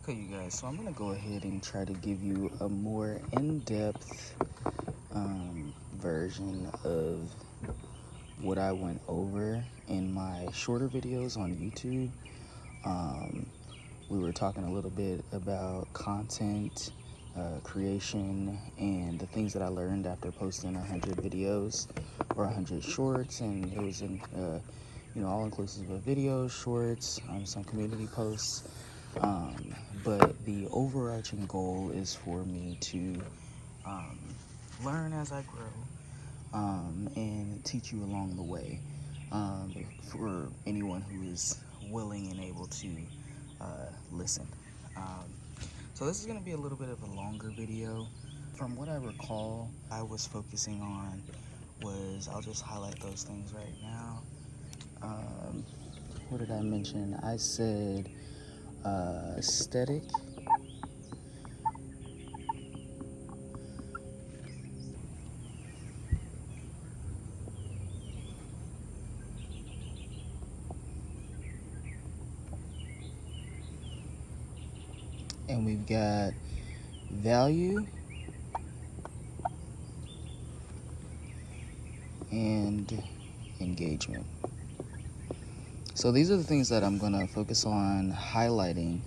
Okay, you guys, so I'm going to go ahead and try to give you a more in-depth version of what I went over in my shorter videos on YouTube. We were talking a little bit about content creation and the things that I learned after posting 100 videos or 100 shorts, and it was in all inclusive of videos, shorts, some community posts. But the overarching goal is for me to learn as I grow and teach you along the way for anyone who is willing and able to listen. So this is going to be a little bit of a longer video. From what I recall, I was focusing on was, I'll just highlight those things right now. What did I mention? I said aesthetic. And we've got value and engagement. So these are the things that I'm going to focus on highlighting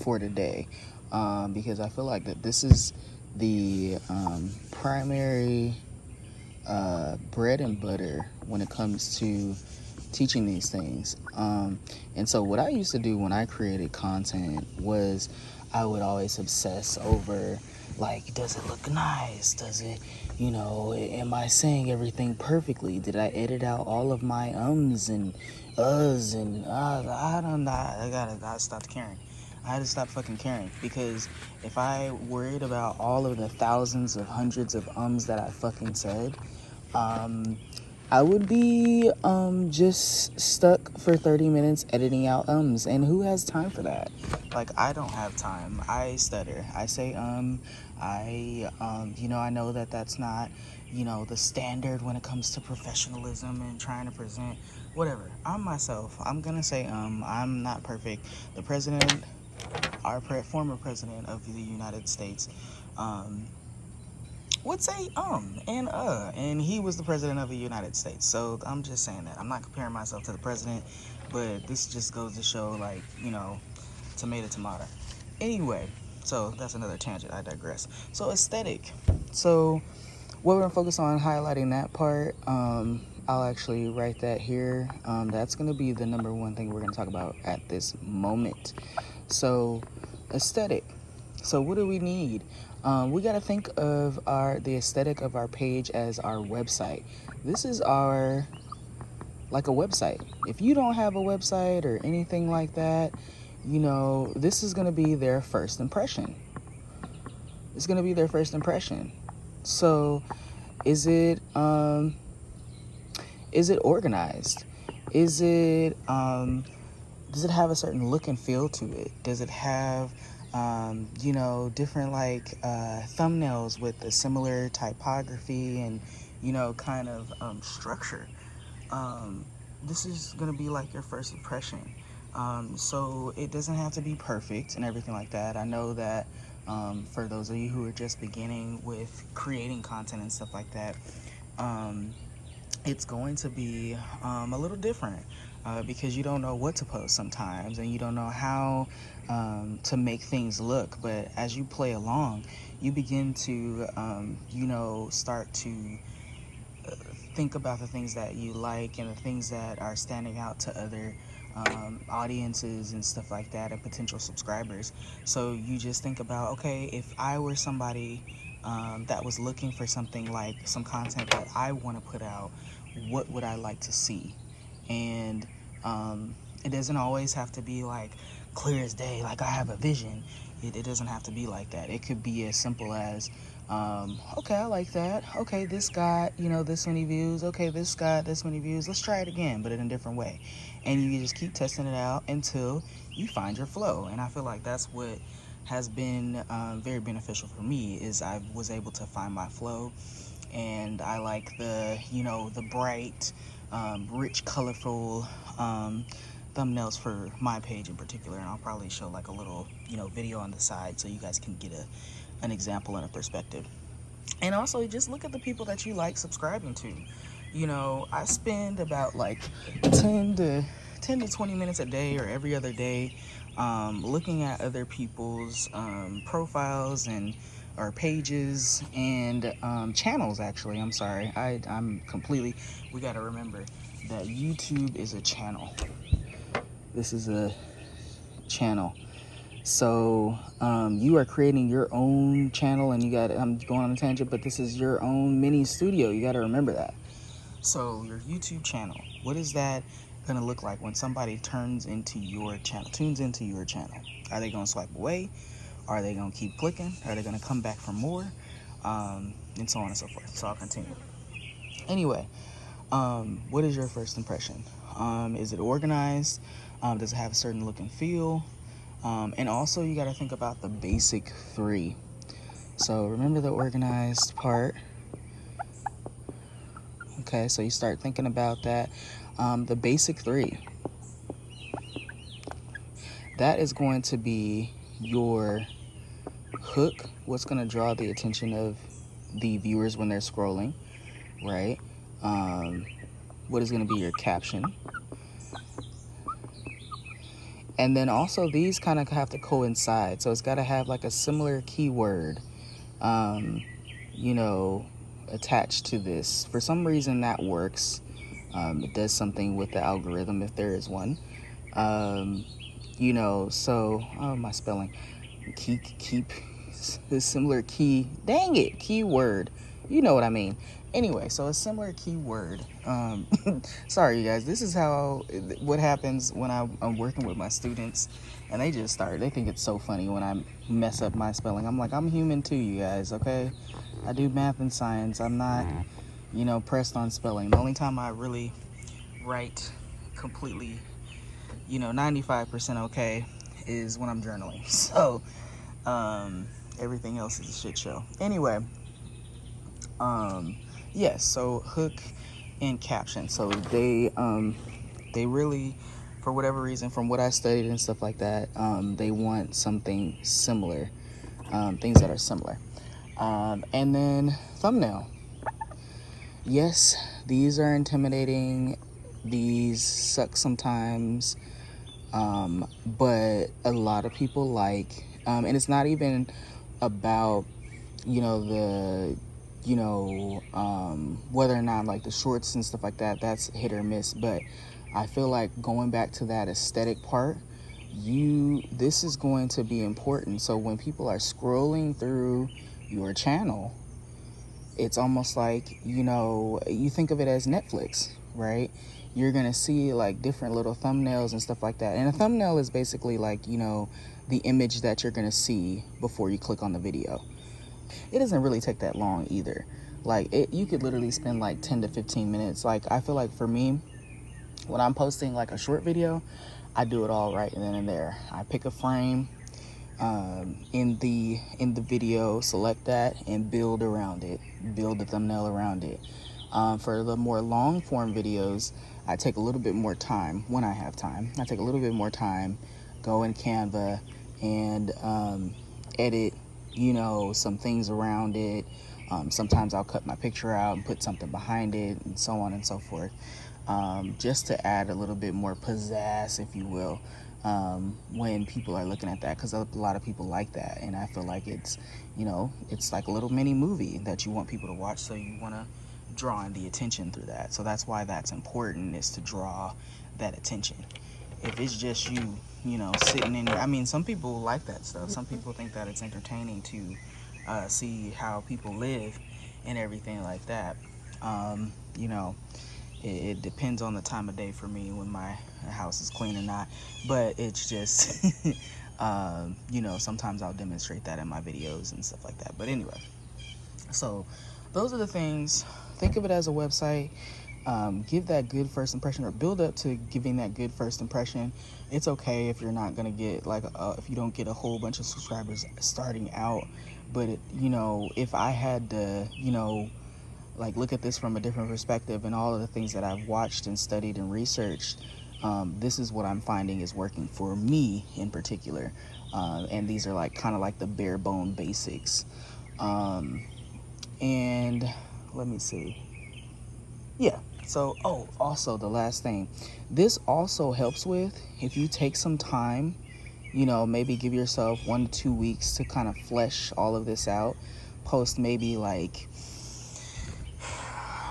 for today, because I feel like that this is the primary bread and butter when it comes to teaching these things. And so what I used to do when I created content was I would always obsess over, like, does it look nice? Does it, am I saying everything perfectly? Did I edit out all of my ums and uhs and I don't know. I gotta stop caring. I had to stop fucking caring, because if I worried about all of the thousands of hundreds of ums that I fucking said, I would be just stuck for 30 minutes editing out ums, and who has time for that? Like, I don't have time. I stutter. I say I know that that's not, the standard when it comes to professionalism and trying to present whatever. I'm myself. I'm gonna say I'm not perfect. The president, our former president of the United States, would say and he was the president of the United States. So I'm just saying that. I'm not comparing myself to the president, but this just goes to show, like, tomato. Anyway, so that's another tangent. I digress. So aesthetic. So what we're gonna focus on highlighting that part. I'll actually write that here. That's gonna be the number one thing we're gonna talk about at this moment. So aesthetic. So what do we need? We got to think of the aesthetic of our page as our website. This is like a website. If you don't have a website or anything like that, this is going to be their first impression. It's going to be their first impression. So is it organized? Does it have a certain look and feel to it? Does it have different thumbnails with a similar typography and kind of structure? This is gonna be like your first impression. So it doesn't have to be perfect and everything like that. I know that for those of you who are just beginning with creating content and stuff like that, it's going to be a little different, because you don't know what to post sometimes, and you don't know how to make things look. But as you play along, you begin to start to think about the things that you like and the things that are standing out to other audiences and stuff like that, and potential subscribers. So you just think about, okay, if I were somebody that was looking for something like some content that I want to put out, what would I like to see? And it doesn't always have to be like clear as day, like I have a vision. It doesn't have to be like that. It could be as simple as, okay, I like that. Okay, this got, this many views. Okay, this got this many views. Let's try it again, but in a different way. And you just keep testing it out until you find your flow. And I feel like that's what has been very beneficial for me, is I was able to find my flow. And I like the bright, rich, colorful thumbnails for my page in particular, and I'll probably show like a little, video on the side so you guys can get an example and a perspective. And also just look at the people that you like subscribing to. I spend about like 10 to 20 minutes a day or every other day looking at other people's profiles and or pages and channels. Actually, I'm sorry, I'm completely, we got to remember that YouTube is a channel. This is a channel. So you are creating your own channel, and I'm going on a tangent, but this is your own mini studio. You got to remember that. So your YouTube channel, what is that going to look like when somebody tunes into your channel? Are they going to swipe away? Are they going to keep clicking? Are they going to come back for more? And so on and so forth. So I'll continue. Anyway, what is your first impression? Is it organized? Does it have a certain look and feel? And also you got to think about the basic 3. So remember the organized part. Okay, so you start thinking about that. The basic 3. That is going to be your hook. What's going to draw the attention of the viewers when they're scrolling, right? What is going to be your caption? And then also these kind of have to coincide. So it's got to have like a similar keyword, attached to this. For some reason that works. It does something with the algorithm if there is one. So, my spelling. Keep the similar keyword. You know what I mean. Anyway, so a similar keyword. Sorry, you guys. This is what happens when I'm working with my students, and they think it's so funny when I mess up my spelling. I'm like, I'm human too, you guys. Okay, I do math and science. I'm not, pressed on spelling. The only time I really write completely, 95% okay is when I'm journaling. So, everything else is a shit show. Anyway. Yes, so hook and caption. So they really, for whatever reason, from what I studied and stuff like that, they want something similar, things that are similar. And then thumbnail. Yes, these are intimidating. These suck sometimes. But a lot of people like, and it's not even about, whether or not like the shorts and stuff like that, that's hit or miss. But I feel like going back to that aesthetic part, this is going to be important. So when people are scrolling through your channel, it's almost like, you think of it as Netflix, right? You're going to see like different little thumbnails and stuff like that. And a thumbnail is basically like, the image that you're going to see before you click on the video. It doesn't really take that long either. Like you could literally spend like 10 to 15 minutes. Like I feel like for me, when I'm posting like a short video, I do it all right then and there. I pick a frame in the video, select that, and build around it. Build the thumbnail around it. For the more long form videos, I take a little bit more time when I have time. I take a little bit more time, go in Canva and edit, some things around it. Sometimes I'll cut my picture out and put something behind it, and so on and so forth, just to add a little bit more pizzazz, if you will, when people are looking at that, because a lot of people like that, and I feel like it's like a little mini movie that you want people to watch, so you want to draw in the attention through that. So that's why that's important, is to draw that attention. If it's just you sitting in there, some people like that stuff. Some people think that it's entertaining to see how people live and everything like that. It depends on the time of day for me when my house is clean or not, but it's just sometimes I'll demonstrate that in my videos and stuff like that. But anyway, so those are the things. Think of it as a website. Give that good first impression, or build up to giving that good first impression. It's okay if you're not gonna get if you don't get a whole bunch of subscribers starting out, but if I had to look at this from a different perspective, and all of the things that I've watched and studied and researched, This is what I'm finding is working for me in particular. And these are like kind of like the bare bone basics. And let me see. Yeah. So, also the last thing, this also helps with if you take some time, maybe give yourself 1 to 2 weeks to kind of flesh all of this out. Post maybe like,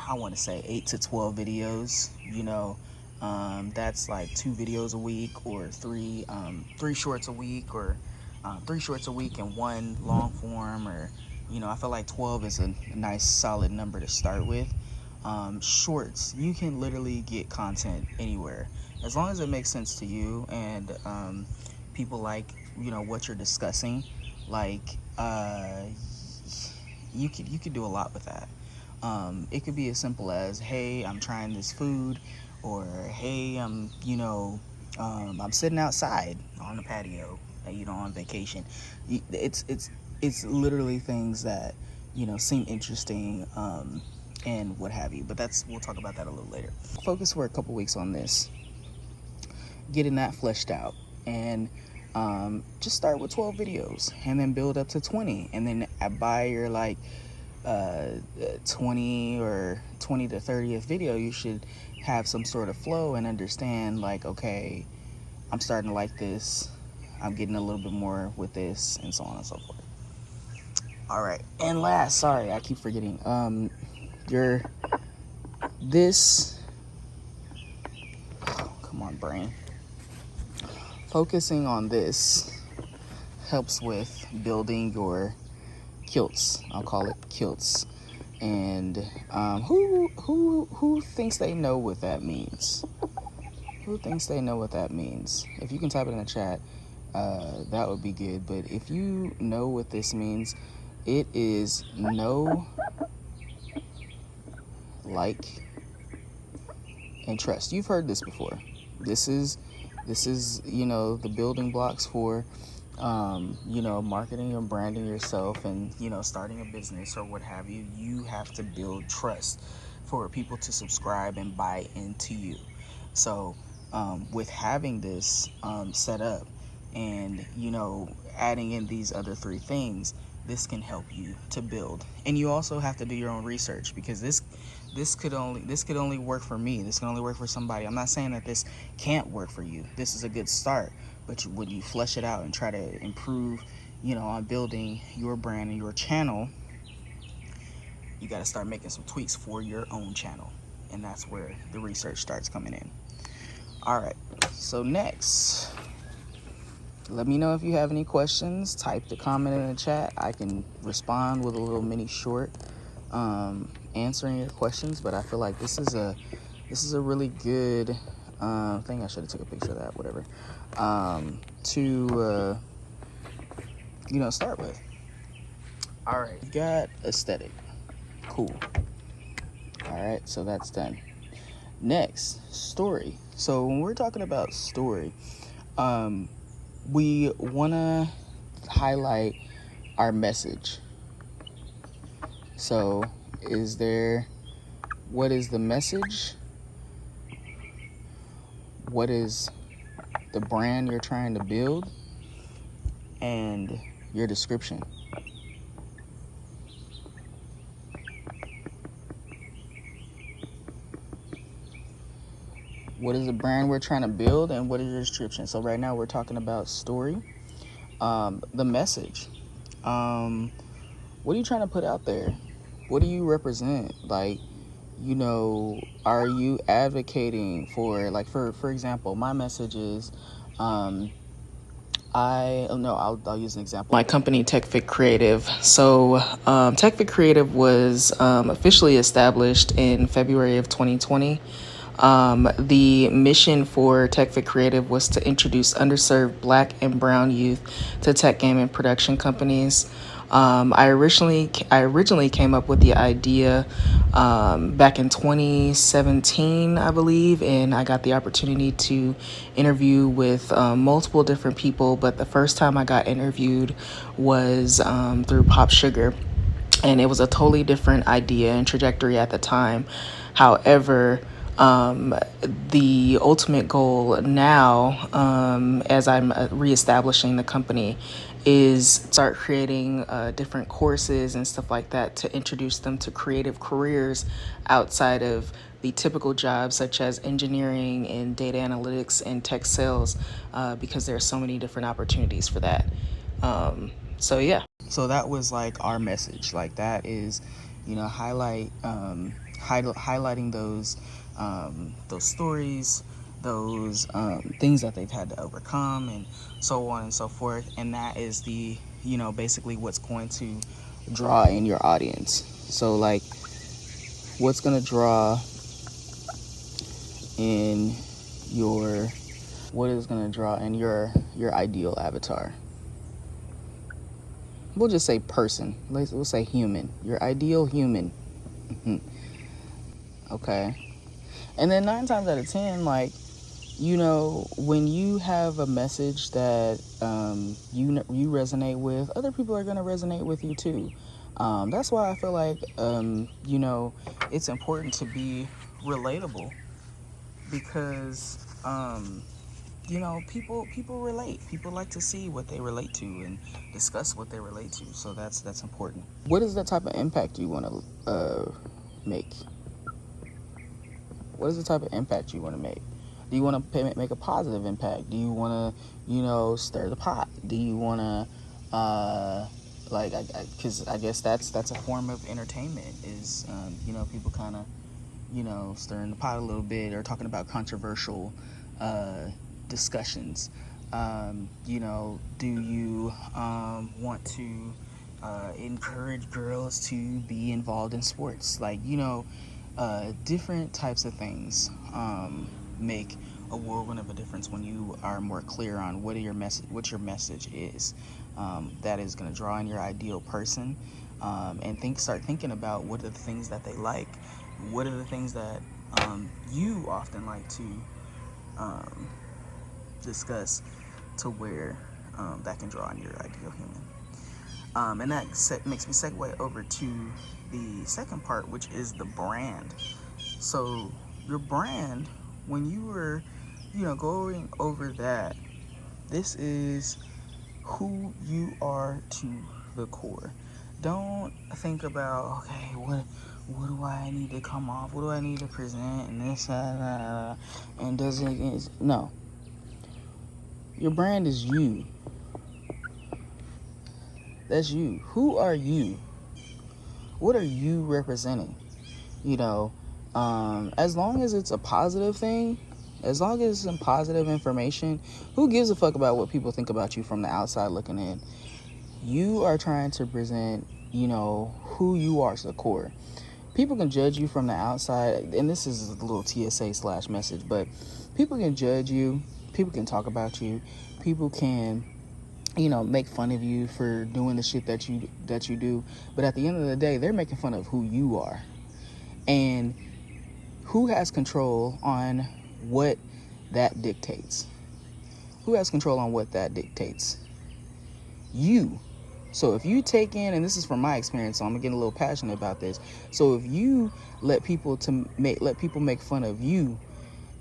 I want to say 8 to 12 videos, that's like 2 videos a week, or three shorts a week, or 3 shorts a week and 1 long form, or, I feel like 12 is a nice solid number to start with. Shorts, you can literally get content anywhere as long as it makes sense to you, and people like what you're discussing. Like you could do a lot with that. It could be as simple as, hey, I'm trying this food, or hey, I'm sitting outside on the patio, on vacation. It's literally things that seem interesting, and what have you. But we'll talk about that a little later. Focus for a couple weeks on this, getting that fleshed out, and just start with 12 videos and then build up to 20, and then by your 20 or 20 to 30th video, you should have some sort of flow and understand, like, okay, I'm starting to like this, I'm getting a little bit more with this, and so on and so forth. All right, and last, sorry, I keep forgetting, come on, brain. Focusing on this helps with building your kilts. I'll call it kilts. And who thinks they know what that means? Who thinks they know what that means? If you can type it in the chat, that would be good. But if you know what this means, it is know, like, and trust. You've heard this before. This is the building blocks for marketing and branding yourself, and starting a business or what have you. You have to build trust for people to subscribe and buy into you. So with having this set up, and adding in these other 3 things, this can help you to build. And you also have to do your own research, because this could only work for me. This can only work for somebody. I'm not saying that this can't work for you. This is a good start, but when you flesh it out and try to improve, on building your brand and your channel, you got to start making some tweaks for your own channel, and that's where the research starts coming in. All right, so next, let me know if you have any questions. Type the comment in the chat. I can respond with a little mini short answering your questions. But I feel like this is a really good thing. I should have took a picture of that, whatever, to start with. All right, you got aesthetic. Cool. All right, so that's done. Next, story. So when we're talking about story, we want to highlight our message. So what is the message? What is the brand you're trying to build? And your description. What is the brand we're trying to build, and what is your description? So right now we're talking about story. The message. What are you trying to put out there? What do you represent? Like, are you advocating for, like, for example, my message is, I'll use an example. My company, TechFitCreative. So TechFitCreative was officially established in February of 2020. The mission for TechFitCreative was to introduce underserved Black and Brown youth to tech game and production companies. I originally came up with the idea back in 2017, I believe, and I got the opportunity to interview with multiple different people. But the first time I got interviewed was through Pop Sugar, and it was a totally different idea and trajectory at the time. However, The ultimate goal now, as I'm reestablishing the company, is start creating different courses and stuff like that to introduce them to creative careers outside of the typical jobs such as engineering and data analytics and tech sales, because there are so many different opportunities for that. So yeah. So that was like our message. Like that is, highlighting those stories, those things that they've had to overcome, and so on and so forth. And that is the, basically what's going to draw in your audience. So like, what's gonna draw in your, what is gonna draw in your ideal avatar? We'll just say person. We'll say human. Your ideal human. Okay. And then 9 times out of 10, like, when you have a message that you resonate with, other people are going to resonate with you too. That's why I feel like, it's important to be relatable, because, people relate. People like to see what they relate to and discuss what they relate to. So that's important. What is the type of impact you want to make? What is the type of impact you want to make? Do you want to make a positive impact? Do you want to, stir the pot? Do you want to, because I guess that's a form of entertainment, is, people kind of, stirring the pot a little bit, or talking about controversial discussions. Do you want to encourage girls to be involved in sports? Like, different types of things make a whirlwind of a difference when you are more clear on what your message is. That is going to draw in your ideal person, and start thinking about what are the things that they like, what are the things that you often like to discuss, to where that can draw in your ideal human. And that makes me segue over to the second part, which is the brand. So your brand, when you were, going over that, this is who you are to the core. Don't think about, okay, what do I need to come off? What do I need to present? And this, and does it? No. Your brand is you. That's you. Who are you? What are you representing? As long as it's a positive thing, as long as it's some positive information, who gives a fuck about what people think about you from the outside looking in? You are trying to present, who you are to the core. People can judge you from the outside, and this is a little TSA / message, but people can judge you, people can talk about you, people can, make fun of you for doing the shit that you do, but at the end of the day, they're making fun of who you are. And who has control on what that dictates? Who has control on what that dictates? You. So if you take in, and this is from my experience, so I'm getting a little passionate about this. So if you let people make fun of you,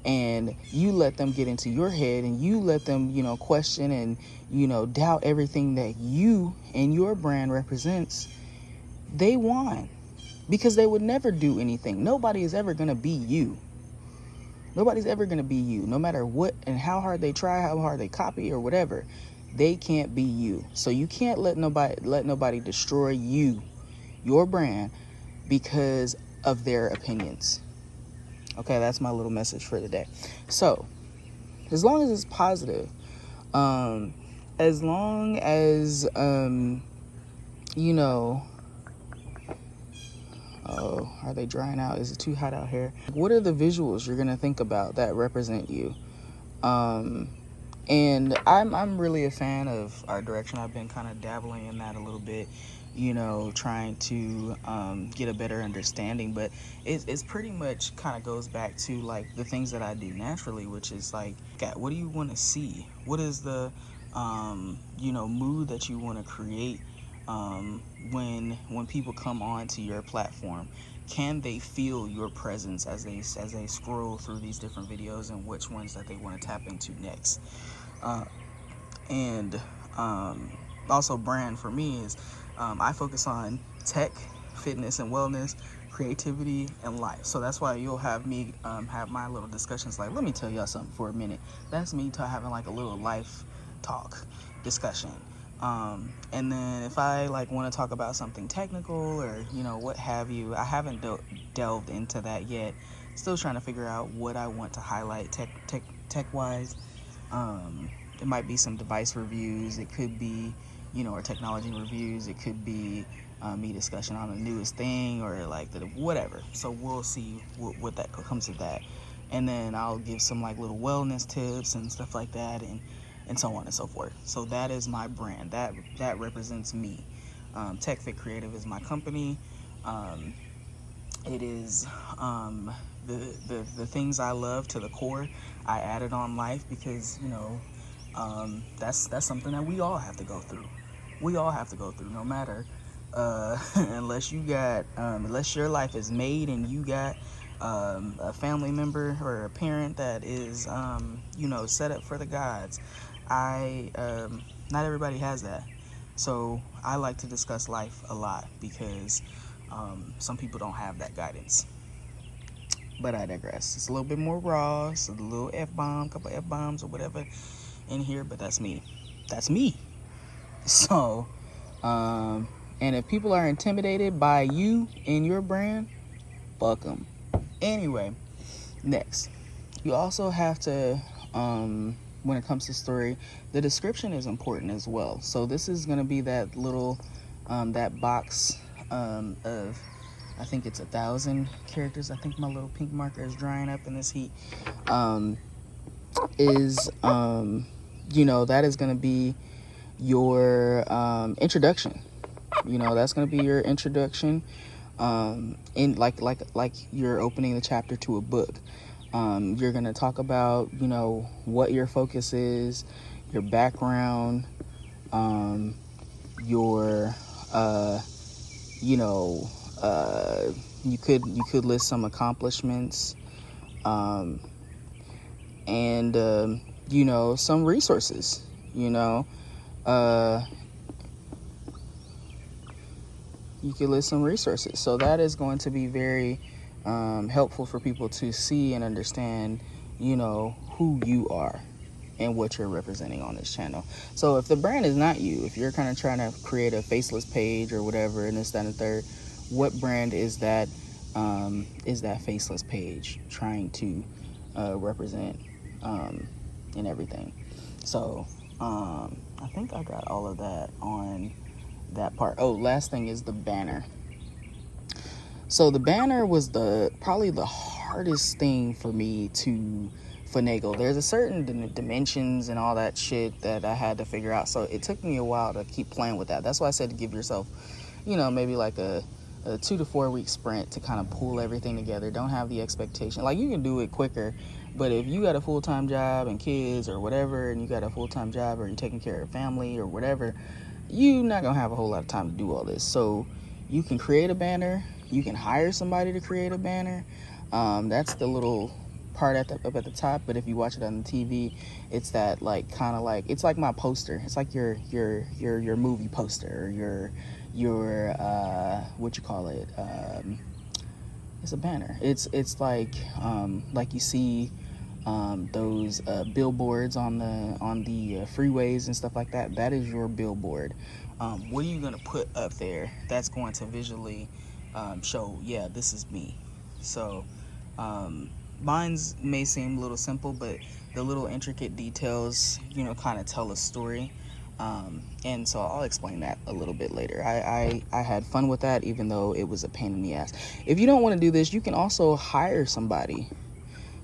and you let them get into your head, and you let them, question and, doubt everything that you and your brand represents, they won. Because they would never do anything. Nobody is ever going to be you. Nobody's ever going to be you. No matter what and how hard they try, how hard they copy or whatever, they can't be you. So you can't let nobody destroy you, your brand, because of their opinions. Okay, that's my little message for the day. So, as long as it's positive, as long as, oh, are they drying out? Is it too hot out here? What are the visuals you're gonna think about that represent you? And I'm really a fan of art direction. I've been kind of dabbling in that a little bit, trying to get a better understanding. But it's pretty much kind of goes back to like the things that I do naturally, which is like, what do you want to see? What is the mood that you want to create when people come on to your platform? can they feel your presence as they scroll through these different videos, and which ones that they want to tap into next. And also, brand for me is I focus on tech, fitness and wellness, creativity, and life. So that's why you'll have me have my little discussions like, let me tell y'all something for a minute. That's me having like a little life talk discussion. And then if I like want to talk about something technical or what have you, I haven't delved into that yet. Still trying to figure out what I want to highlight tech wise. It might be some device reviews. It could be or technology reviews. It could be me discussion on the newest thing or like the whatever. So we'll see what that comes of that. And then I'll give some like little wellness tips and stuff like that, and so on and so forth. So that is my brand. That represents me. TechFitCreative is my company. It is the things I love to the core. I added on life because that's something that we all have to go through. We all have to go through, no matter unless your life is made and you got a family member or a parent that is set up for the gods. Not everybody has that. So I like to discuss life a lot because some people don't have that guidance. But I digress. It's a little bit more raw. It's a little F-bomb, couple F-bombs or whatever in here, but that's me. That's me. So, and if people are intimidated by you and your brand, fuck them. Anyway, next. You also have to, when it comes to story, the description is important as well. So this is going to be that little, that box of, I think it's 1,000 characters. I think my little pink marker is drying up in this heat. That is going to be your introduction. That's going to be your introduction. In like you're opening the chapter to a book. You're going to talk about what your focus is, your background, your you could list some accomplishments, and some resources. You could list some resources. So that is going to be very helpful for people to see and understand, who you are and what you're representing on this channel. So if the brand is not you, if you're kind of trying to create a faceless page or whatever, and this, that, and the third, what brand is that faceless page trying to represent and everything? So I think I got all of that on that part. Oh, last thing is the banner. So the banner was probably the hardest thing for me to finagle. There's a certain dimensions and all that shit that I had to figure out. So it took me a while to keep playing with that. That's why I said to give yourself, maybe like a 2 to 4 week sprint to kind of pull everything together. Don't have the expectation. Like, you can do it quicker, but if you got a full-time job and kids or whatever, and you got a full-time job or you're taking care of family or whatever, you're not gonna have a whole lot of time to do all this. So you can create a banner. You can hire somebody to create a banner. That's the little part up at the top. But if you watch it on the TV, it's that it's like my poster. It's like your movie poster, or your what you call it. It's a banner. It's like you see those billboards on the freeways and stuff like that. That is your billboard. What are you gonna put up there that's going to visually show, yeah, this is me? So mine's may seem a little simple, but the little intricate details kind of tell a story, and so I'll explain that a little bit later. I had fun with that, even though it was a pain in the ass. If you don't want to do this, you can also hire somebody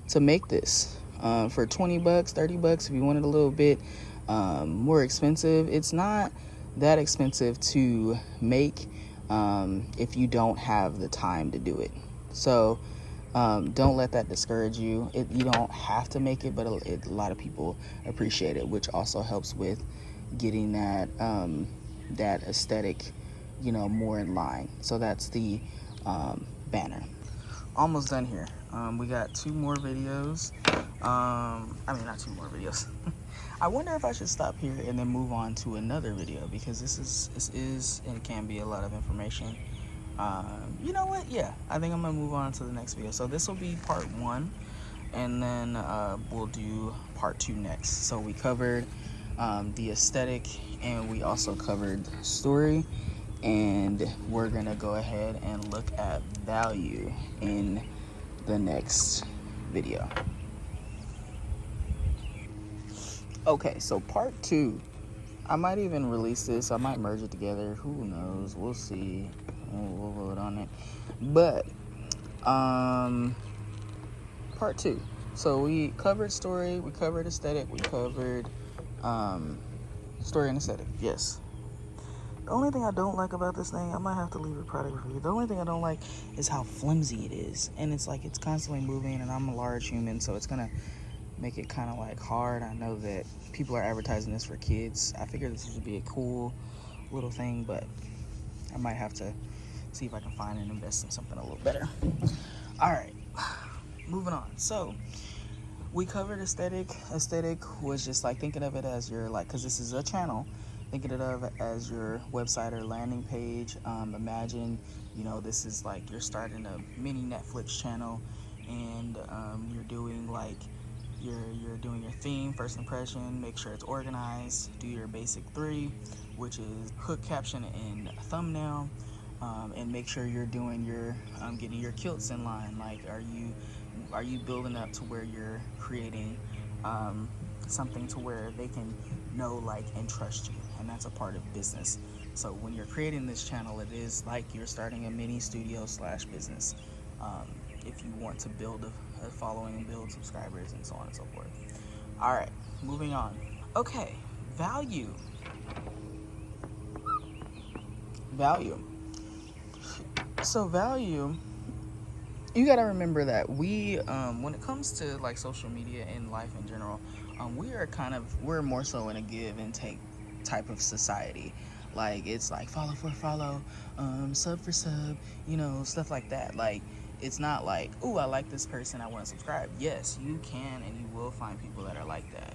to make this for $20, $30 if you want it a little bit more expensive. It's not that expensive to make if you don't have the time to do it. So don't let that discourage you. You don't have to make it, but a lot of people appreciate it, which also helps with getting that aesthetic more in line. So that's the banner. Almost done here. We got 2 more videos. Not 2 more videos. I wonder if I should stop here and then move on to another video, because this is and can be a lot of information. You know what? Yeah, I think I'm gonna move on to the next video. So this will be part 1, and then we'll do part 2 next. So we covered the aesthetic, and we also covered story, and we're gonna go ahead and look at value in the next video. Okay, so part 2, I might even release this. I might merge it together. Who knows? We'll see. We'll vote on it. But part 2. So we covered story, we covered aesthetic, we covered story and aesthetic. Yes. The only thing I don't like about this thing, I might have to leave a product review. The only thing I don't like is how flimsy it is. And it's like it's constantly moving, and I'm a large human, so it's gonna make it kind of like hard. I know that people are advertising this for kids. I figured this would be a cool little thing, but I might have to see if I can find and invest in something a little better. All right, moving on. So we covered aesthetic. Aesthetic was just like thinking of it as your, like, because this is a channel, thinking of it as your website or landing page. Imagine, this is like you're starting a mini Netflix channel, and you're doing like you're doing your theme, first impression, make sure it's organized, do your basic 3, which is hook, caption, and thumbnail, and make sure you're doing your getting your kilts in line. Like, are you building up to where you're creating something to where they can know, like, and trust you, and that's a part of business. So when you're creating this channel, it is like you're starting a mini studio / business. If you want to build a following and build subscribers and so on and so forth. All right, moving on. Okay, value. So value, you got to remember that we, when it comes to like social media and life in general, we're more so in a give and take type of society. Like, it's like follow for follow, sub for sub, stuff like that. Like, it's not like, oh, I like this person, I want to subscribe. Yes, you can, and you will find people that are like that.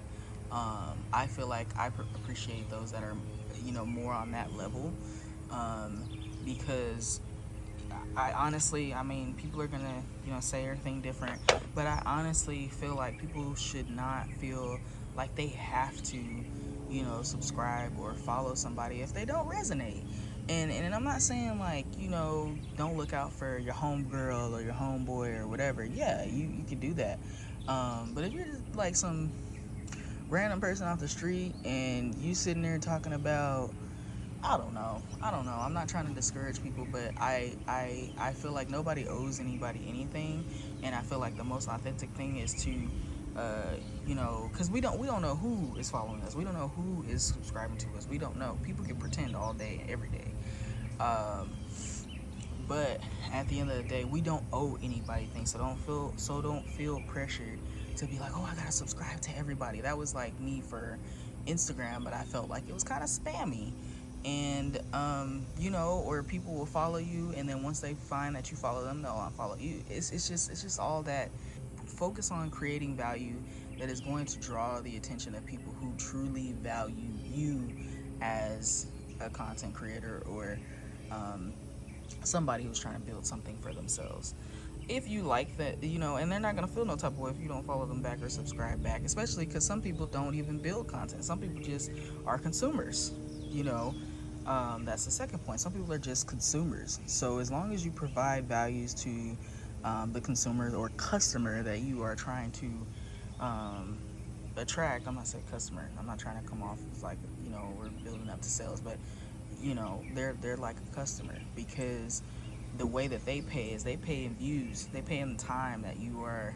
I feel like I appreciate those that are, more on that level, because I honestly, people are gonna, say everything different, but I honestly feel like people should not feel like they have to, subscribe or follow somebody if they don't resonate. And I'm not saying, like, don't look out for your homegirl or your homeboy or whatever. Yeah, you can do that. But if you're just like some random person off the street and you sitting there talking about, I don't know. I'm not trying to discourage people, but I feel like nobody owes anybody anything, and I feel like the most authentic thing is to, because we don't know who is following us. We don't know who is subscribing to us. We don't know. People can pretend all day, every day. But at the end of the day, we don't owe anybody things. So don't feel pressured to be like, oh, I gotta subscribe to everybody. That was like me for Instagram, but I felt like it was kind of spammy. And or people will follow you, and then once they find that you follow them, they'll unfollow you. It's just all that. Focus on creating value that is going to draw the attention of people who truly value you as a content creator, or somebody who's trying to build something for themselves. If you like that, and they're not going to feel no type of way if you don't follow them back or subscribe back, especially because some people don't even build content. Some people just are consumers, that's the second point. Some people are just consumers. So as long as you provide values to the consumer or customer that you are trying to attract, I'm not saying customer, I'm not trying to come off as like, we're building up to sales, but they're like a customer, because the way that they pay is they pay in views, they pay in the time that you are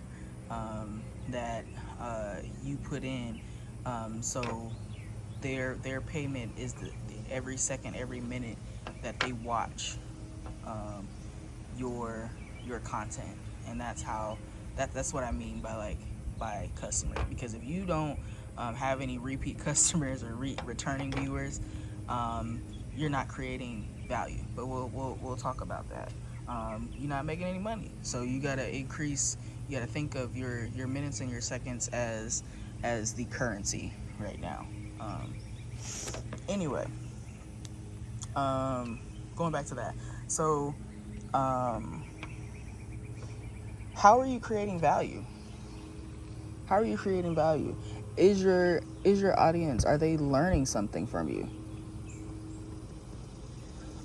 you put in, so their payment is the every second, every minute that they watch your content. And that's what I mean by customer, because if you don't have any repeat customers or returning viewers, you're not creating value. But we'll talk about that. you're not making any money. So you gotta increase. You gotta think of your minutes and your seconds as the currency right now. Anyway, going back to that. So, how are you creating value? How are you creating value? Is your audience, are they learning something from you?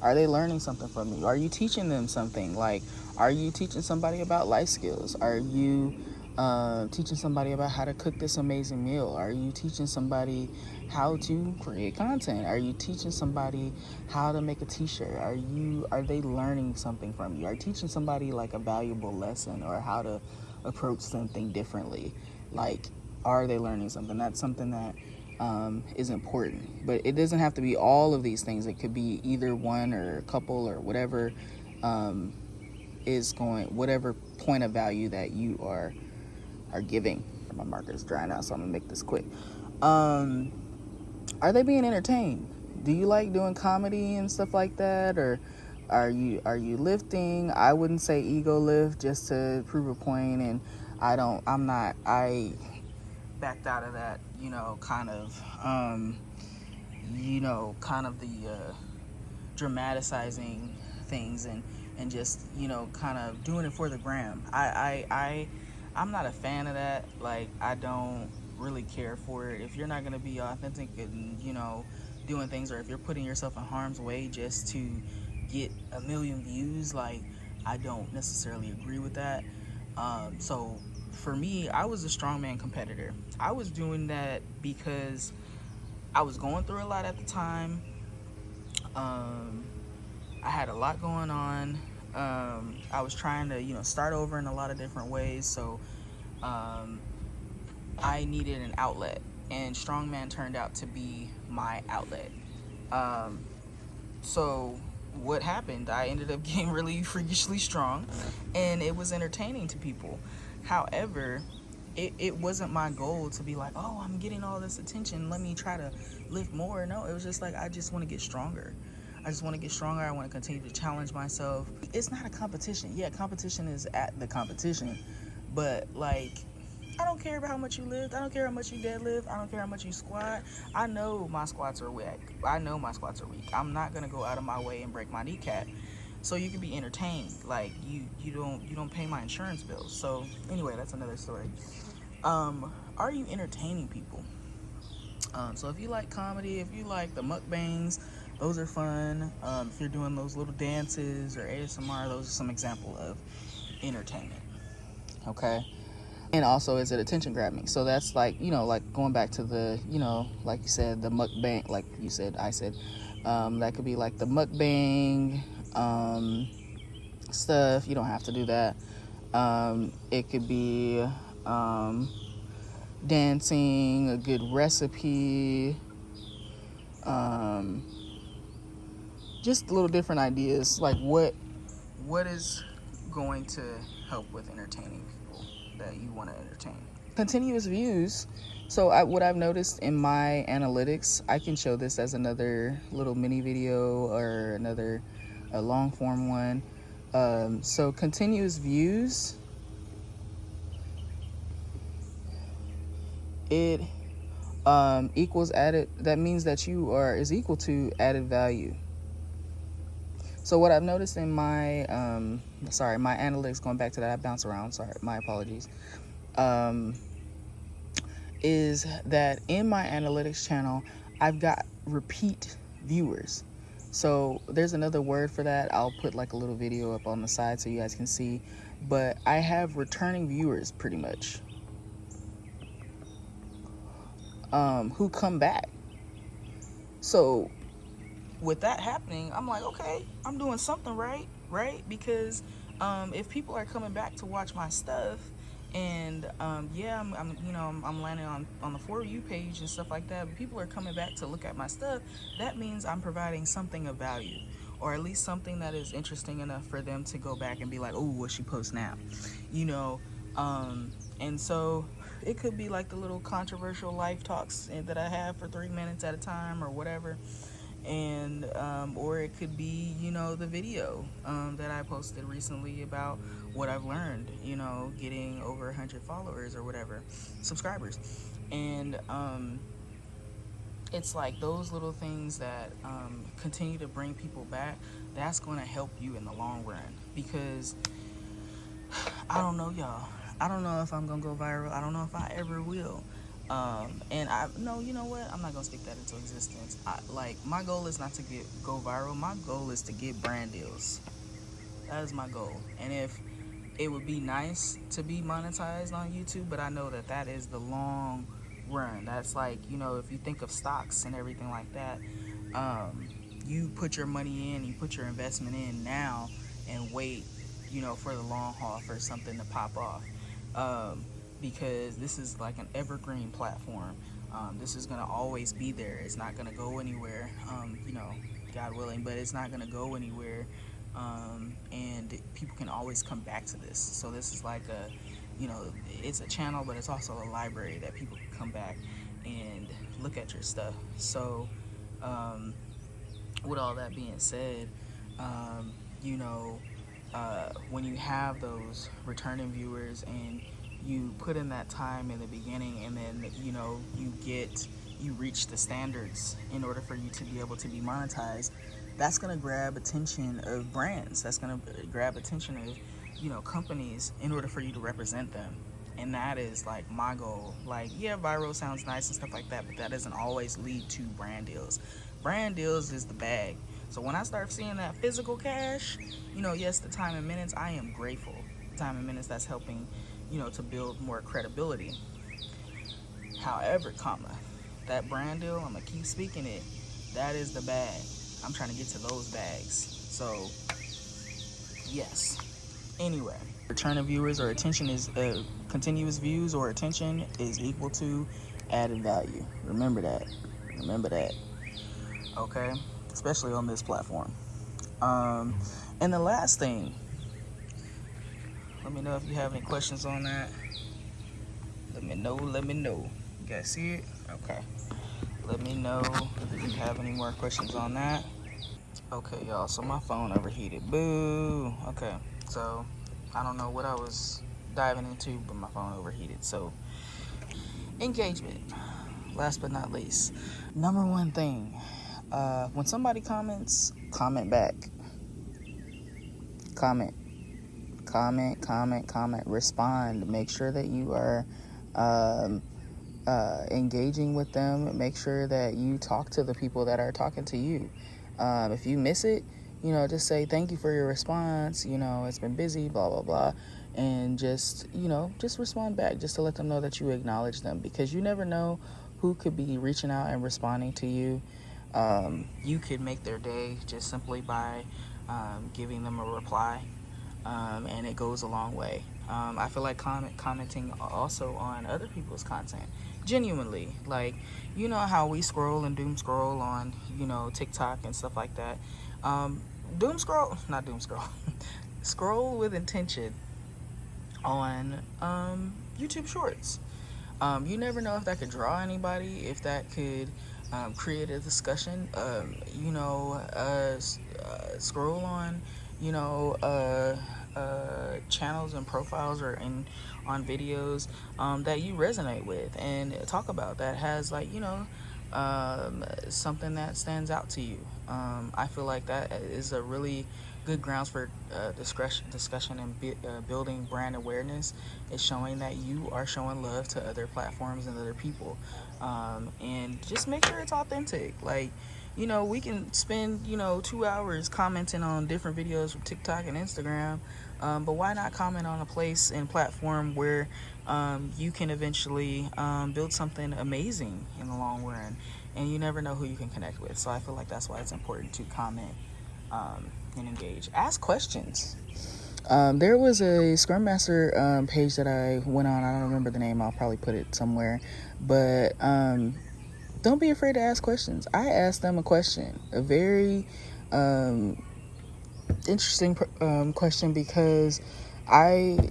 Are they learning something from you? Are you teaching them something? Like, are you teaching somebody about life skills? Are you teaching somebody about how to cook this amazing meal? Are you teaching somebody how to create content? Are you teaching somebody how to make a t-shirt? Are they learning something from you? Are you teaching somebody like a valuable lesson or how to approach something differently? Like, are they learning something? That's something that is important. But it doesn't have to be all of these things. It could be either one or a couple or whatever whatever point of value that you are giving. My marker's drying out, so I'm gonna make this quick. Are they being entertained? Do you like doing comedy and stuff like that, or are you lifting? I wouldn't say ego lift just to prove a point, and I backed out of that, kind of the dramatizing things and just, kind of doing it for the gram. I'm not a fan of that. Like, I don't really care for it. If you're not going to be authentic and, doing things, or if you're putting yourself in harm's way just to get a million views, like, I don't necessarily agree with that. So for me, I was a strongman competitor. I was doing that because I was going through a lot at the time. I had a lot going on. I was trying to, start over in a lot of different ways. So I needed an outlet, and Strongman turned out to be my outlet. So what happened? I ended up getting really freakishly strong, and it was entertaining to people. However, it wasn't my goal to be like, oh, I'm getting all this attention, let me try to lift more. No, it was just like, I just want to get stronger. I just want to get stronger. I want to continue to challenge myself. It's not a competition. Yeah, competition is at the competition, but like, I don't care about how much you lift. I don't care how much you deadlift. I don't care how much you squat. I know my squats are weak. I know my squats are weak. I'm not gonna go out of my way and break my kneecap. So you can be entertained. Like, you don't pay my insurance bills. So anyway, that's another story. Are you entertaining people? So if you like comedy, if you like the mukbangs, those are fun. If you're doing those little dances or ASMR, those are some example of entertainment. Okay. And also, is it attention grabbing? So that's like, like going back to the, like you said, the mukbang, like you said, I said, that could be like the mukbang stuff. You don't have to do that. It could be dancing, a good recipe, just little different ideas. Like, what is going to help with entertaining people that you want to entertain? Continuous views. So what I've noticed in my analytics, I can show this as another little mini video or a long form one. So continuous views, it equals added. That means that is equal to added value. So what I've noticed in my my analytics, going back to that, I bounce around. Sorry, my apologies. Is that in my analytics channel, I've got repeat viewers. So there's another word for that. I'll put like a little video up on the side so you guys can see. But I have returning viewers pretty much who come back. So with that happening, I'm like, okay, I'm doing something right? Because if people are coming back to watch my stuff, and I'm landing on the For You page and stuff like that, but people are coming back to look at my stuff, that means I'm providing something of value, or at least something that is interesting enough for them to go back and be like, oh, what she posts now, and so it could be like the little controversial life talks that I have for 3 minutes at a time or whatever. And or it could be, the video that I posted recently about what I've learned, getting over 100 followers or whatever, subscribers. And it's like those little things that continue to bring people back. That's going to help you in the long run, because I don't know, y'all. I don't know if I'm gonna go viral. I don't know if I ever will. And I no, you know what? I'm not gonna speak that into existence. My goal is not to go viral. My goal is to get brand deals. That is my goal. And if it would be nice to be monetized on YouTube, but I know that that is the long run. That's like, if you think of stocks and everything like that, you put your money in, you put your investment in now and wait, for the long haul for something to pop off. Because this is like an evergreen platform. This is going to always be there. It's not going to go anywhere, God willing, but it's not going to go anywhere. And people can always come back to this. So this is like it's a channel, but it's also a library that people can come back and look at your stuff. So, with all that being said, you know, when you have those returning viewers and you put in that time in the beginning, and then you reach the standards in order for you to be able to be monetized, that's going to grab attention of brands. That's going to grab attention of companies in order for you to represent them. And that is like my goal. Like, yeah, viral sounds nice and stuff like that, but that doesn't always lead to brand deals. Brand deals is the bag. So when I start seeing that physical cash, yes, the time and minutes, I am grateful. The time and minutes, that's helping, to build more credibility. However, that brand deal, I'm gonna keep speaking it. That is the bag. I'm trying to get to those bags. So, yes. Anyway, return of viewers or attention is continuous views or attention is equal to added value. Remember that. Okay, especially on this platform. And the last thing, let me know if you have any questions on that. Let me know. You guys see it? Okay. Let me know if you have any more questions on that. Okay, y'all, so my phone overheated. Boo. Okay, so I don't know what I was diving into, but my phone overheated. So, engagement. Last but not least, number one thing, when somebody comments, comment back. Comment. Respond. Make sure that you are engaging with them. Make sure that you talk to the people that are talking to you. If you miss it, just say thank you for your response. It's been busy, blah blah blah, and just respond back, just to let them know that you acknowledge them, because you never know who could be reaching out and responding to you. You could make their day just simply by giving them a reply, and it goes a long way. I feel like commenting also on other people's content, genuinely, like, how we scroll and doom scroll on TikTok and stuff like that. Not doom scroll scroll with intention on YouTube Shorts. You never know if that could draw anybody, if that could create a discussion. Scroll on channels and profiles or on videos that you resonate with, and talk about that has something that stands out to you. I feel like that is a really good grounds for discussion and building brand awareness. Is showing that you are showing love to other platforms and other people, and just make sure it's authentic. Like, we can spend 2 hours commenting on different videos from TikTok and Instagram, but why not comment on a place and platform where you can eventually build something amazing in the long run, and you never know who you can connect with. So I feel like that's why it's important to comment and engage. Ask questions. There was a Scrum Master page that I went on. I don't remember the name. I'll probably put it somewhere. But don't be afraid to ask questions. I asked them a question, a very interesting question, because I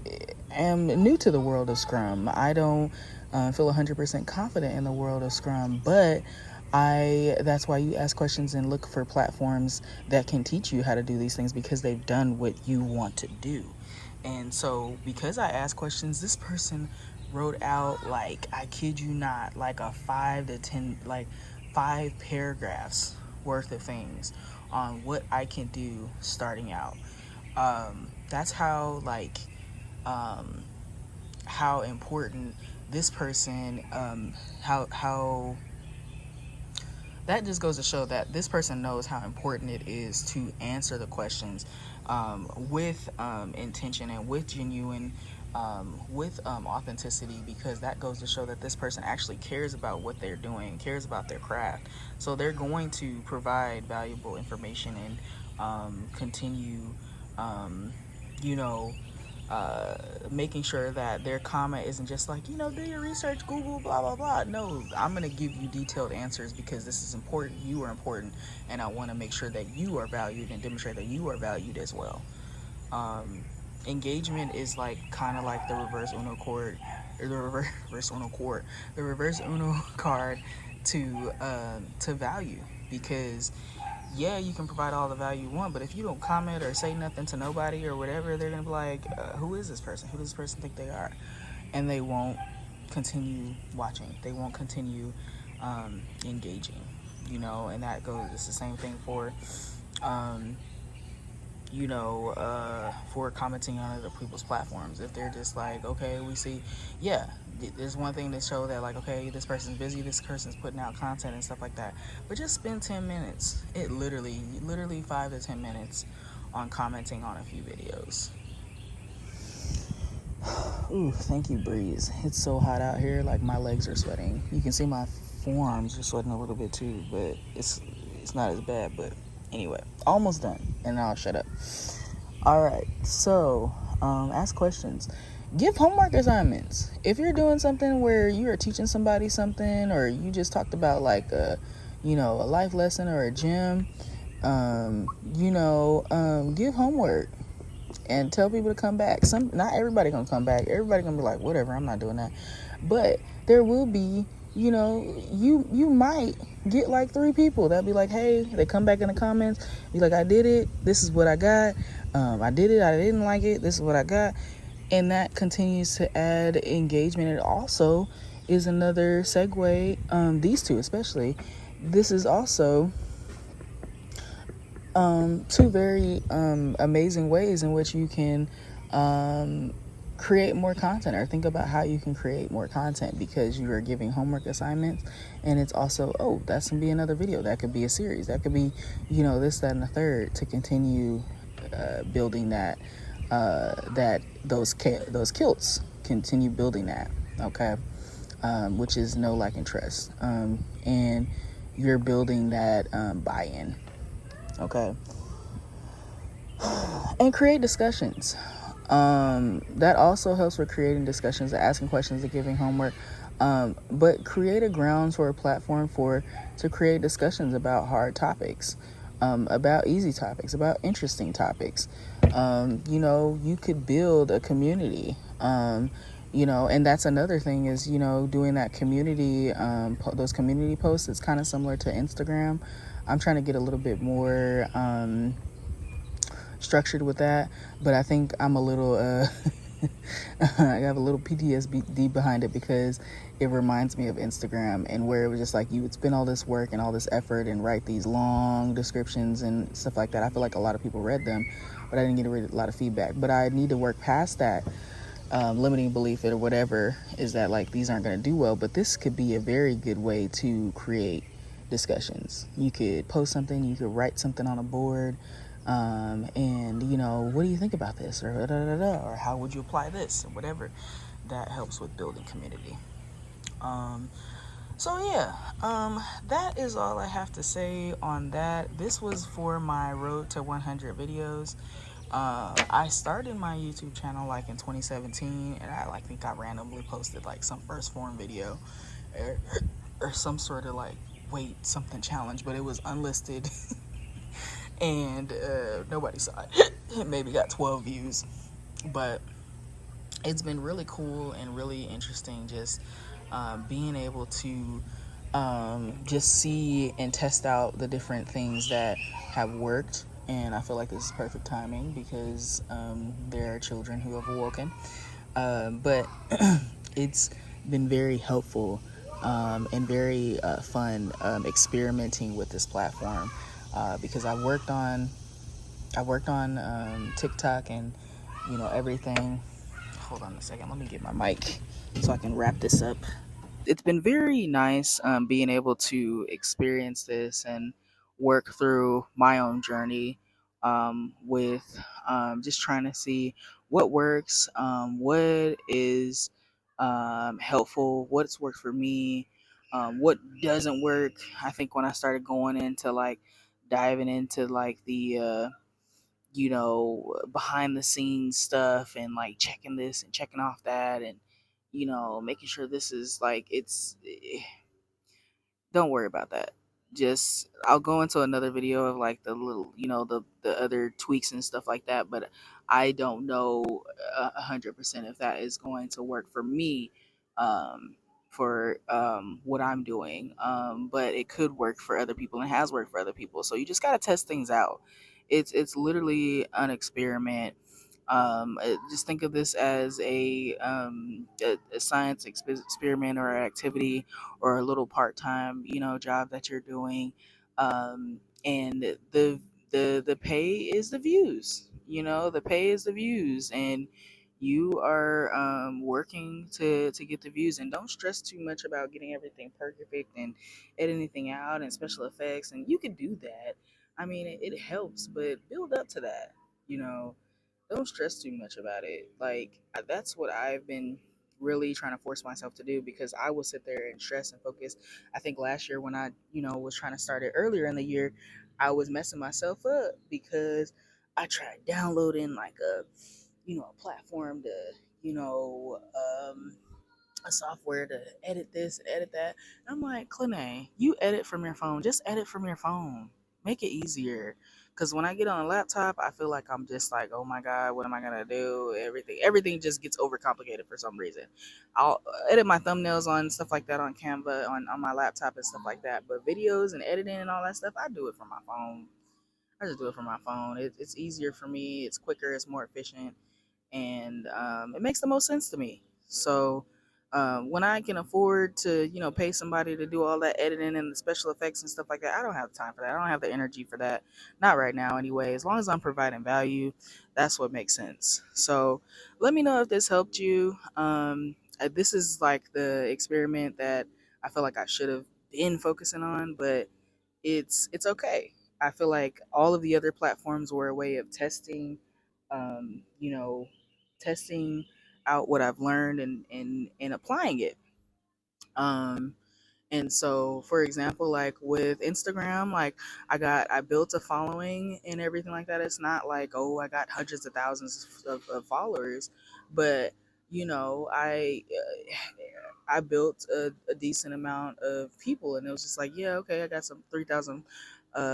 am new to the world of Scrum. I don't feel 100% confident in the world of Scrum, but That's why you ask questions and look for platforms that can teach you how to do these things, because they've done what you want to do. And so because I asked questions, this person wrote out, like, I kid you not, like a 5 to 10, like 5 paragraphs worth of things on what I can do starting out. That's how, like, how important this person, how that just goes to show that this person knows how important it is to answer the questions with intention and with genuine, with authenticity, because that goes to show that this person actually cares about what they're doing, cares about their craft. So they're going to provide valuable information and continue, um, you know, making sure that their comment isn't just like, do your research, Google, blah, blah, blah. No, I'm going to give you detailed answers because this is important. You are important. And I want to make sure that you are valued and demonstrate that you are valued as well. Engagement is like kind of like the reverse Uno chord, or the reverse Uno chord, the reverse Uno card to value, because yeah, you can provide all the value you want, but if you don't comment or say nothing to nobody or whatever, they're gonna be like, who is this person? Who does this person think they are? And they won't continue watching. They won't continue engaging. And that goes. It's the same thing for, um, for commenting on other people's platforms. If they're just like, okay, we see, yeah, there's one thing to show that, like, okay, this person's busy, this person's putting out content and stuff like that, but just spend 10 minutes, literally 5 to 10 minutes on commenting on a few videos. Ooh, thank you, Breeze. It's so hot out here, like my legs are sweating. You can see my forearms are sweating a little bit too, but it's not as bad. But anyway, almost done, and I'll shut up. All right, so ask questions. Give homework assignments. If you're doing something where you are teaching somebody something, or you just talked about like a life lesson or a gym, give homework and tell people to come back. Not everybody gonna come back. Everybody gonna be like, whatever, I'm not doing that. But there will be, you might get like 3 people that be like, hey, they come back in the comments, be like, I did it, this is what I got, I did it, I didn't like it, this is what I got. And that continues to add engagement. It also is another segue, these two especially, this is also 2 very amazing ways in which you can create more content, or think about how you can create more content, because you are giving homework assignments. And it's also, that's gonna be another video, that could be a series, that could be this, that, and the third, to continue building that those kilts, continue building that, okay, which is know, like, and trust, and you're building that buy-in, okay. And create discussions. That also helps with creating discussions, asking questions, and giving homework. But create a grounds or a platform to create discussions about hard topics, about easy topics, about interesting topics. You could build a community. And that's another thing is, doing that community, those community posts. It's kind of similar to Instagram. I'm trying to get a little bit more structured with that, but I think I'm a little I have a little PTSD behind it, because it reminds me of Instagram, and where it was just like you would spend all this work and all this effort and write these long descriptions and stuff like that. I feel like a lot of people read them, but I didn't get a lot of feedback. But I need to work past that limiting belief or whatever, is that like these aren't going to do well. But this could be a very good way to create discussions. You could post something, you could write something on a board, and what do you think about this, or or how would you apply this, or whatever. That helps with building community. That is all I have to say on that. This was for my road to 100 videos. I started my YouTube channel like in 2017, and I think I randomly posted like some first form video, or some sort of like weight something challenge, but it was unlisted. And nobody saw it. It maybe got 12 views, but it's been really cool and really interesting, just being able to just see and test out the different things that have worked. And I feel like this is perfect timing because there are children who have awoken. But it's been very helpful and very fun experimenting with this platform because I worked on TikTok and everything. Hold on a second. Let me get my mic so I can wrap this up. It's been very nice being able to experience this and work through my own journey with just trying to see what works, what is helpful, what's worked for me, what doesn't work. I think when I started going into like diving into like the behind the scenes stuff and like checking this and checking off that and making sure this is like don't worry about that. Just I'll go into another video of like the little, the other tweaks and stuff like that, but I don't know 100% if that is going to work for me for what I'm doing. But it could work for other people and has worked for other people. So you just got to test things out. It's literally an experiment. Just think of this as a science experiment or activity or a little part-time job that you're doing, and the pay is the views. The pay is the views, and you are working to get the views. And don't stress too much about getting everything perfect and editing anything out and special effects. And you can do that. I mean, it helps, but build up to that. you know don't stress too much about it. Like that's what I've been really trying to force myself to do because I will sit there and stress and focus. I think last year when I, was trying to start it earlier in the year, I was messing myself up because I tried downloading like a platform to, you know, um, a software to edit this and edit that. And I'm like, Cline, you edit from your phone. Just edit from your phone. Make it easier. Because when I get on a laptop, I feel like I'm just like, oh my God, what am I gonna do? Everything just gets overcomplicated for some reason. I'll edit my thumbnails on stuff like that on Canva on my laptop and stuff like that. But videos and editing and all that stuff, I do it from my phone. I just do it from my phone. It's easier for me. It's quicker. It's more efficient, and it makes the most sense to me. So when I can afford to, pay somebody to do all that editing and the special effects and stuff like that, I don't have time for that. I don't have the energy for that. Not right now, anyway. As long as I'm providing value, that's what makes sense. So let me know if this helped you. This is like the experiment that I feel like I should have been focusing on, but it's okay. I feel like all of the other platforms were a way of testing, um, you know, testing out what I've learned and applying it. Um, and so, for example, like with Instagram, like I built a following and everything like that. It's not like, oh, I got hundreds of thousands of followers, but I built a decent amount of people, and it was just like, yeah, okay, I got some 3,000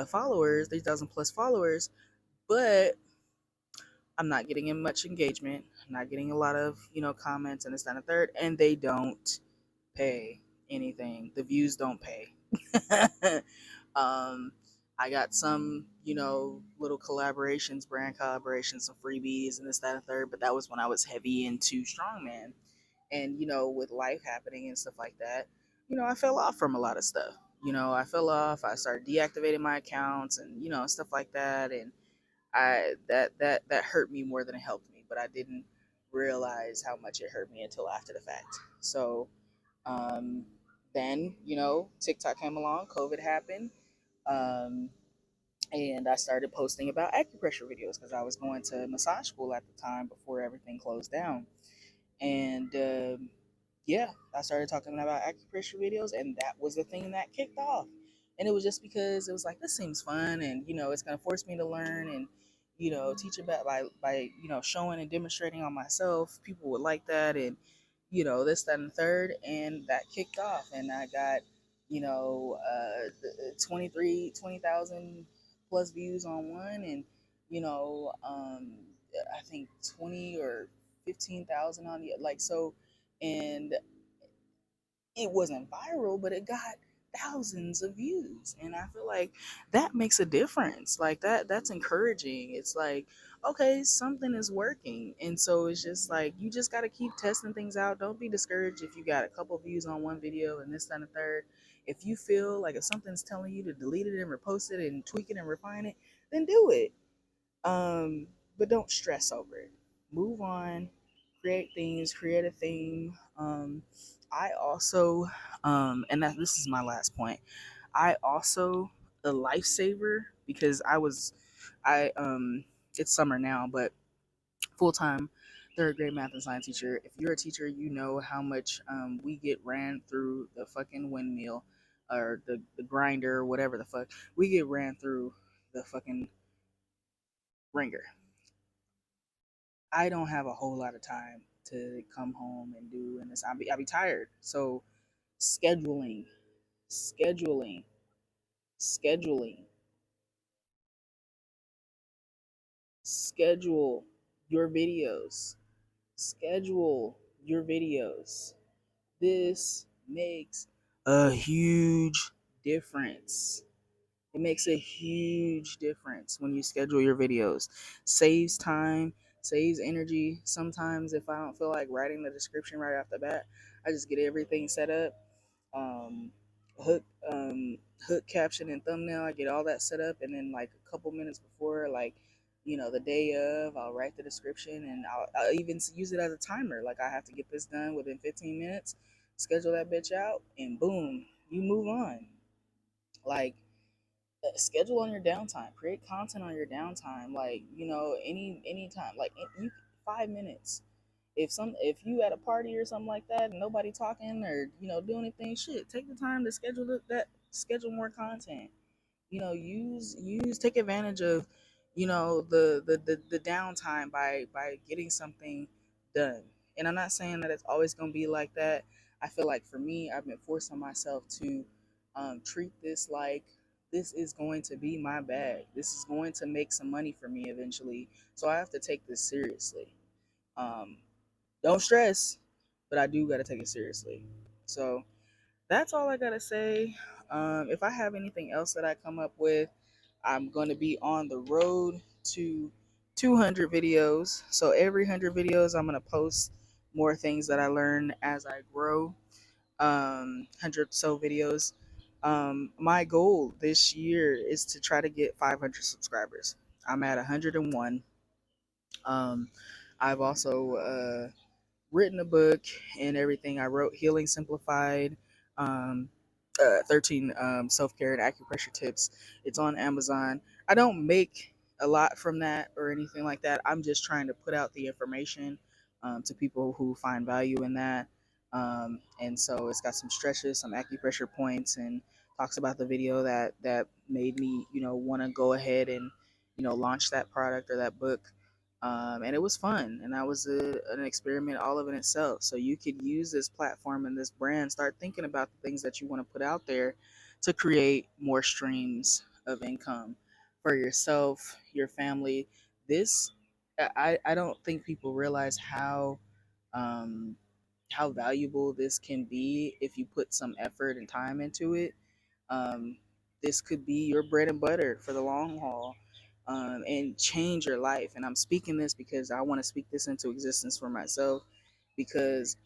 followers, 3,000 plus followers, but I'm not getting in much engagement. I'm not getting a lot of comments and this, that, and the third, and they don't pay anything. The views don't pay. um, I got some, little collaborations, brand collaborations, some freebies, and this, that, and third. But that was when I was heavy into Strongman, and with life happening and stuff like that, I fell off from a lot of stuff. I fell off. I started deactivating my accounts and stuff like that, and that hurt me more than it helped me. But I didn't realize how much it hurt me until after the fact. So um, then, TikTok came along, COVID happened, um, and I started posting about acupressure videos because I was going to massage school at the time before everything closed down. And yeah, I started talking about acupressure videos, and that was the thing that kicked off. And it was just because it was like, this seems fun, and it's gonna force me to learn and teach about by showing and demonstrating on myself. People would like that, and this, that, and the third, and that kicked off, and I got 20,000 plus views on one, and I think 20 or 15,000 on the, like, so, and it wasn't viral, but it got thousands of views. And I feel like that makes a difference. Like that's encouraging. It's like, okay, something is working. And so it's just like you just gotta keep testing things out. Don't be discouraged if you got a couple views on one video and this, that, and the third. If you feel like if something's telling you to delete it and repost it and tweak it and refine it, then do it. Um, but don't stress over it. Move on, create things, create a theme. I also, and that this is my last point. I also a lifesaver because it's summer now, but full time third grade math and science teacher. If you're a teacher, you know how much we get ran through the fucking windmill or the grinder or whatever the fuck. We get ran through the fucking ringer. I don't have a whole lot of time to come home and do and this. I'll be tired. So scheduling, scheduling, scheduling, schedule your videos. Schedule your videos. This makes a huge difference. It makes a huge difference when you schedule your videos. Saves time, saves energy. Sometimes if I don't feel like writing the description right off the bat, I just get everything set up. Um, hook, um, hook, caption, and thumbnail. I get all that set up, and then like a couple minutes before, like the day of, I'll write the description, and I'll even use it as a timer. Like I have to get this done within 15 minutes. Schedule that bitch out, and boom, you move on. Like schedule on your downtime, create content on your downtime, like any time, like you 5 minutes. If you at a party or something like that and nobody talking or doing anything, shit, take the time to schedule more content. Use take advantage of the downtime by getting something done. And I'm not saying that it's always going to be like that. I feel like for me, I've been forcing myself to treat this like this is going to be my bag. This is going to make some money for me eventually, so I have to take this seriously. um, don't stress, but I do got to take it seriously. So that's all I gotta say. If I have anything else that I come up with, I'm going to be on the road to 200 videos. So every 100 videos, I'm going to post more things that I learn as I grow. 100 so videos. My goal this year is to try to get 500 subscribers. I'm at 101. Um, I've also written a book and everything. I wrote Healing Simplified, 13 self care and acupressure tips. It's on Amazon. I don't make a lot from that or anything like that. I'm just trying to put out the information to people who find value in that. And so it's got some stretches, some acupressure points, and talks about the video that made me, want to go ahead and, launch that product or that book. And it was fun, and that was an experiment all of in itself. So you could use this platform and this brand, start thinking about the things that you want to put out there to create more streams of income for yourself, your family. This I don't think people realize um, how valuable this can be if you put some effort and time into it. um, this could be your bread and butter for the long haul, and change your life. And I'm speaking this because I want to speak this into existence for myself, because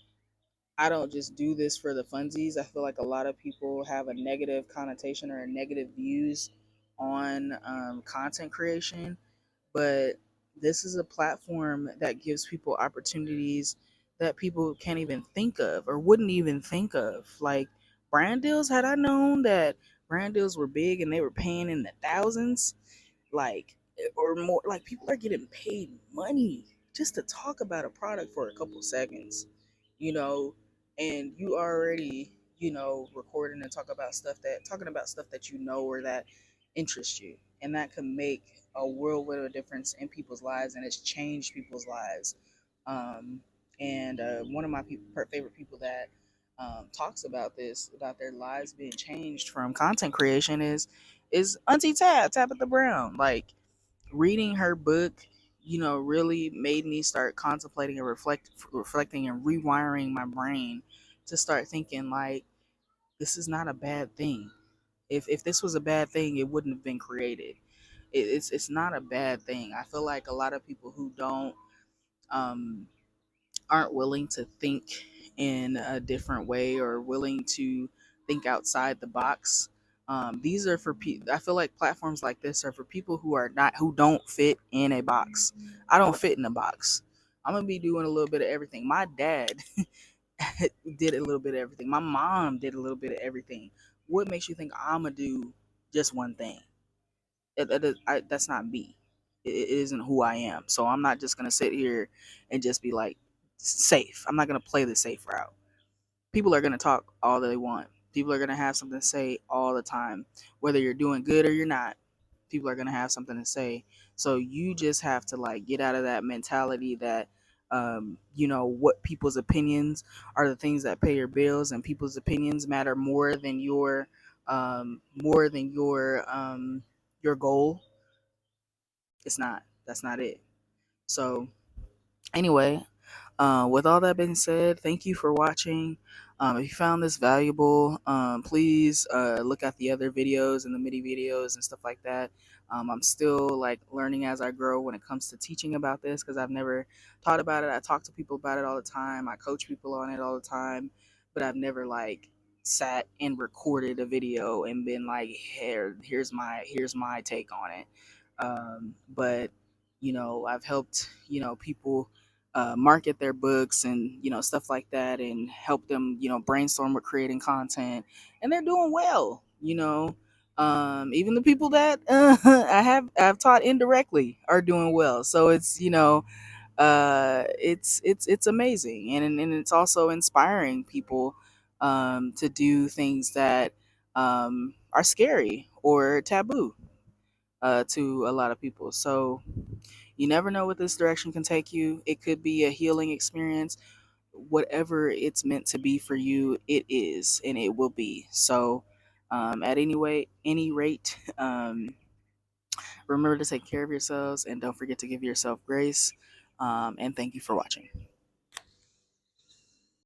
I don't just do this for the funsies. I feel like a lot of people have a negative connotation or a negative views on content creation, but this is a platform that gives people opportunities that people can't even think of or wouldn't even think of. Like brand deals, had I known that brand deals were big and they were paying in the thousands, like or more, like people are getting paid money just to talk about a product for a couple seconds, you know, and you already, recording and talking about stuff that or that interests you, and that can make a world of a difference in people's lives, and it's changed people's lives. Um, and one of my favorite people that talks about this, about their lives being changed from content creation, is Auntie Tabitha Brown. Like reading her book, really made me start contemplating and reflecting and rewiring my brain to start thinking like This is not a bad thing. If this was a bad thing, it wouldn't have been created. It's not a bad thing. I feel like a lot of people who don't um, aren't willing to think in a different way or willing to think outside the box. These are for people. I feel like platforms like this are for people who don't fit in a box. I don't fit in a box. I'm gonna be doing a little bit of everything. My dad did a little bit of everything. My mom did a little bit of everything. What makes you think I'm gonna do just one thing? That's not me. It isn't who I am. So I'm not just gonna sit here and just be like safe. I'm not gonna play the safe route. People are gonna talk all they want. People are gonna have something to say all the time, whether you're doing good or you're not. People are gonna have something to say. So you just have to like get out of that mentality that what people's opinions are the things that pay your bills, and people's opinions matter more than your goal. It's not. That's not it. So anyway, with all that being said, thank you for watching. If you found this valuable, please look at the other videos and the MIDI videos and stuff like that. I'm still like learning as I grow when it comes to teaching about this because I've never taught about it. I talk to people about it all the time. I coach people on it all the time, but I've never like sat and recorded a video and been like, here's my take on it. But I've helped people market their books and stuff like that, and help them brainstorm with creating content, and they're doing well. Even the people that I've taught indirectly are doing well. So it's amazing, and it's also inspiring people to do things that are scary or taboo to a lot of people. So you never know what this direction can take you. It could be a healing experience. Whatever it's meant to be for you, it is, and it will be. So, at any rate, remember to take care of yourselves, and don't forget to give yourself grace. And thank you for watching.